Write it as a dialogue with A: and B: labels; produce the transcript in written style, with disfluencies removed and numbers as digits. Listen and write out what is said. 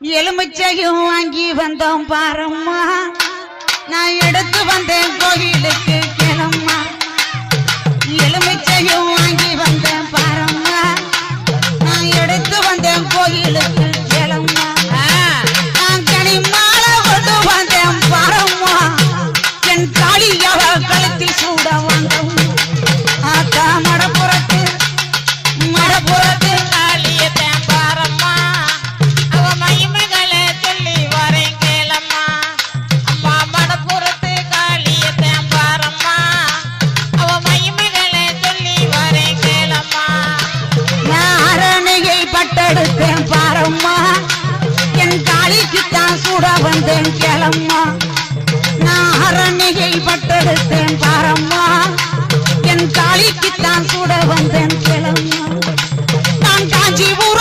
A: எலுமிச்சையும் வாங்கி வந்தோம் பாரம்மா நான் எடுத்து வந்தேன் கோயிலுக்கு கிளம்மா எலுமிச்சையும் வாங்கி வந்தேன் பாரம்மா நான் எடுத்து வந்தேன் கோயிலுக்கு கிளம்மா நான் கனி மாலை கொண்டு வந்தேன் பாரம்மா என் காளியவ கழுத்தில் சூட வந்தோம் ஆத்தா மடப்புறத்து
B: காளியத்தேன் பாரம்மா அவ மகிமைகளை சொல்லி வரேன் கேளம்மா அம்மா மடப்புறத்து காளியத்தேன் பாரம்மா அவ மகிமைகளை சொல்லி வரேன் கேளம்மா
A: நான் அரணையை பட்டெடுத்தேன் பாரம்மா என் காளிக்குத்தான் சூட வந்தேன் கேளம்மா நான் அரணையை பட்டெடுத்தேன் பாரம்மா என் காளிக்குத்தான் சூட வந்தேன் கேளம்மா நான் காஞ்சிபுரம்